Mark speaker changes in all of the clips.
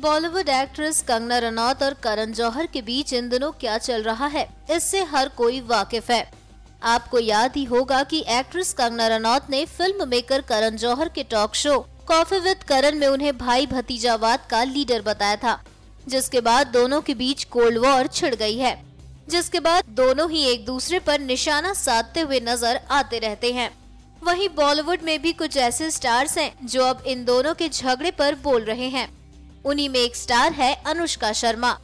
Speaker 1: Bollywood actress Kangana Ranaut और करण जौहर के बीच इन दिनों क्या चल रहा है, इससे हर कोई वाकिफ है। आपको याद ही होगा कि एक्ट्रेस कंगना रनौत ने फिल्म मेकर करण जौहर के टॉक शो कॉफी विद करण में उन्हें भाई भतीजावाद का लीडर बताया था, जिसके बाद दोनों के बीच कोल्ड वॉर छिड़ गई है, जिसके बाद दोनों ही एक दूसरे पर निशाना साधते हुए नजर आते रहते हैं। वहीं बॉलीवुड में भी कुछ ऐसे स्टार्स हैं जो अब इन दोनों के झगड़े पर बोल रहे हैं। उन्हीं में एक स्टार है अनुष्का शर्मा।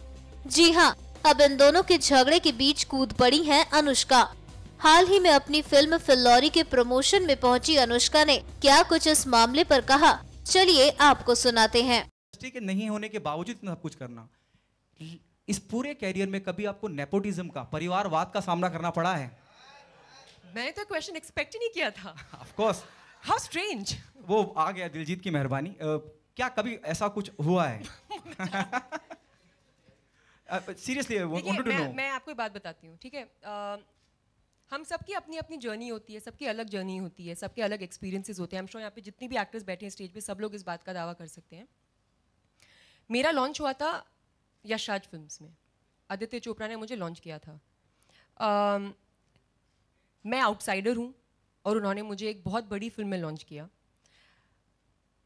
Speaker 1: जी हाँ, अब इन दोनों के झगड़े के बीच कूद पड़ी हैं अनुष्का। हाल ही में अपनी फिल्म फिल्लौरी के प्रमोशन में पहुंची अनुष्का ने क्या कुछ इस मामले पर कहा, चलिए आपको सुनाते हैं।
Speaker 2: इंडस्ट्री के नहीं होने के बावजूद इतना सब कुछ करना, इस पूरे कैरियर में कभी आपको नेपोटिज्म का, परिवारवाद का सामना करना पड़ा है?
Speaker 3: मैंने तो क्वेश्चन एक्सपेक्ट ही नहीं किया था।
Speaker 2: Of course.
Speaker 3: How strange.
Speaker 2: वो आ गया, दिलजीत की मेहरबानी। क्या कभी ऐसा कुछ हुआ है? सीरियसली
Speaker 3: मैं आपको एक बात बताती हूँ, ठीक है? हम सबकी अपनी अपनी जर्नी होती है, सबकी अलग जर्नी होती है, सबके अलग एक्सपीरियंसेस होते हैं। I'm sure यहाँ पे जितनी भी एक्टर्स बैठे हैं स्टेज पे, सब लोग इस बात का दावा कर सकते हैं। मेरा लॉन्च हुआ था यश राज फिल्म्स में, आदित्य चोपड़ा ने मुझे लॉन्च किया था। मैं आउटसाइडर हूँ और उन्होंने मुझे एक बहुत बड़ी फिल्म में लॉन्च किया।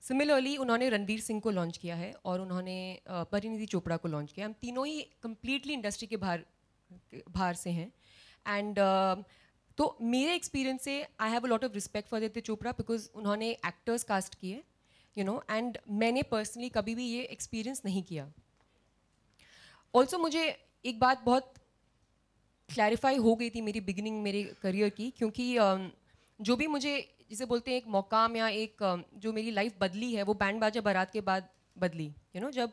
Speaker 3: सिमिलरली उन्होंने रणवीर सिंह को लॉन्च किया है और उन्होंने परिणीति चोपड़ा को लॉन्च किया। हम तीनों ही कम्प्लीटली इंडस्ट्री के बाहर से हैं। एंड तो मेरे एक्सपीरियंस से I have a lot of respect for Aditya Chopra because उन्होंने एक्टर्स कास्ट किए, यू नो, एंड मैंने पर्सनली कभी भी ये एक्सपीरियंस नहीं किया। ऑल्सो मुझे एक बात बहुत क्लैरिफाई हो गई थी मेरी बिगिनिंग मेरे करियर की, क्योंकि जो भी मुझे जिसे बोलते हैं एक मौकाम या एक जो मेरी लाइफ बदली है वो बैंड बाजा बारात के बाद बदली, यू नो, जब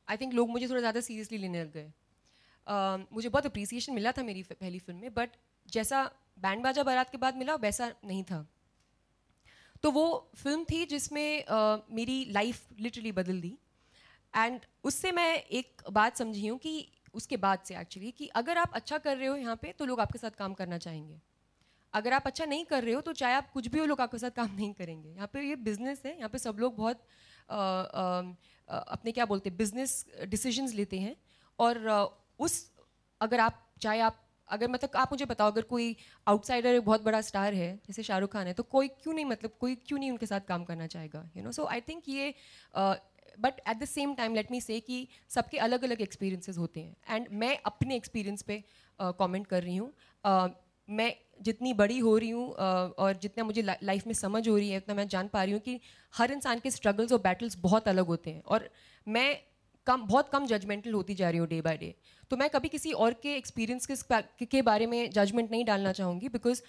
Speaker 3: आई थिंक लोग मुझे थोड़ा ज़्यादा सीरियसली लेने लग गए। मुझे बहुत अप्रिसिएशन मिला था मेरी पहली फिल्म में, बट जैसा बैंड बाजा बारात के बाद मिला वैसा नहीं था। तो वो फिल्म थी जिसमें मेरी लाइफ लिटरली बदल दी। एंड उससे मैं एक बात समझी हूँ कि उसके बाद से एक्चुअली कि अगर आप अच्छा कर रहे हो यहाँ पे तो लोग आपके साथ काम करना चाहेंगे। अगर आप अच्छा नहीं कर रहे हो तो चाहे आप कुछ भी हो, लोग आपके साथ काम नहीं करेंगे। यहाँ पे ये बिजनेस है, यहाँ पे सब लोग बहुत अपने क्या बोलते हैं बिजनेस डिसीजंस लेते हैं। और अगर आप चाहे आप अगर मतलब आप मुझे बताओ, अगर कोई आउटसाइडर एक बहुत बड़ा स्टार है जैसे शाहरुख खान है, तो कोई क्यों नहीं उनके साथ काम करना चाहेगा, you know. So I think ये but at the same time let me say कि सबके अलग अलग एक्सपीरियंसेस होते हैं। एंड मैं अपने एक्सपीरियंस पे कमेंट कर रही हूँ। मैं जितनी बड़ी हो रही हूँ और जितना मुझे लाइफ में समझ हो रही है, उतना मैं जान पा रही हूँ कि हर इंसान के स्ट्रगल्स और बैटल्स बहुत अलग होते हैं। और मैं बहुत कम जजमेंटल होती जा रही हूँ डे बाय डे। तो मैं कभी किसी और के एक्सपीरियंस के बारे में जजमेंट नहीं डालना चाहूँगी, बिकॉज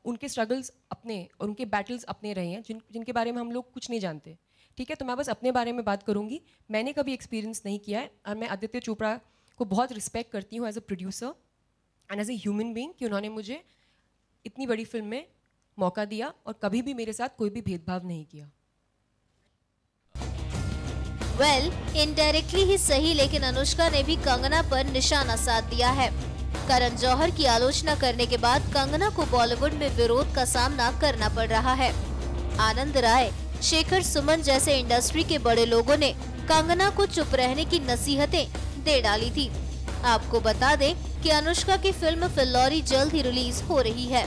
Speaker 3: उनके स्ट्रगल्स अपने और उनके बैटल्स अपने रहे हैं जिनके बारे में हम लोग कुछ नहीं जानते, ठीक है? तो मैं बस अपने बारे में बात करूँगी। मैंने कभी एक्सपीरियंस नहीं किया है और मैं आदित्य चोपड़ा को बहुत रिस्पेक्ट करती हूँ as a producer and as a human being कि उन्होंने मुझे इतनी बड़ी फिल्म में मौका दिया और कभी भी मेरे साथ कोई भी भेदभाव नहीं किया।
Speaker 1: वेल, इनडायरेक्टली ही सही, लेकिन अनुष्का ने भी कंगना पर निशाना साध दिया है। करण जौहर की आलोचना करने के बाद कंगना को बॉलीवुड में विरोध का सामना करना पड़ रहा है। आनंद राय, शेखर सुमन जैसे इंडस्ट्री के बड़े लोगों ने कंगना को चुप रहने की नसीहतें दे डाली थी। आपको बता दें कि अनुष्का की फिल्म फिल्लौरी जल्द ही रिलीज हो रही है।